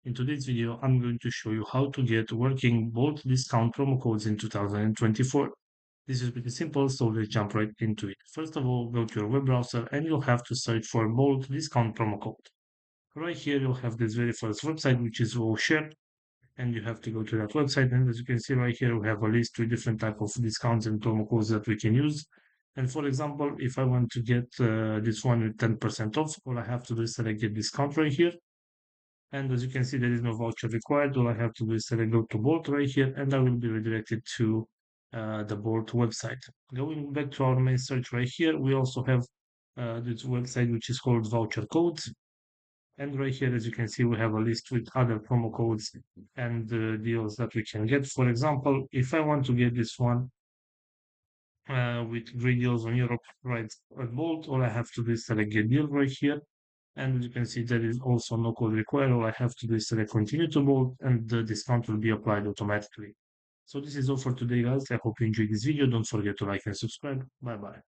In today's video, I'm going to show you how to get working both discount promo codes in 2024. This is pretty simple, so let's jump right into it. First of all, go to your web browser and you'll have to search for bold discount promo code. Right here, you'll have this very first website, which is share, and you have to go to that website. And as you can see right here, we have a list with different type of discounts and promo codes that we can use. And for example, if I want to get this one with 10% off, all I have to do is select get discount right here. And as you can see, there is no voucher required. All I have to do is select go to Bolt right here, and I will be redirected to the Bolt website. Going back to our main search right here, we also have this website which is called voucher codes. And right here, as you can see, we have a list with other promo codes and deals that we can get. For example, if I want to get this one with great deals on Europe right at Bolt, all I have to do is select get deal right here. And you can see there is also no code required. All I have to do is select continue to bold and the discount will be applied automatically. So this is all for today, guys. I hope you enjoyed this video. Don't forget to like and subscribe. Bye bye.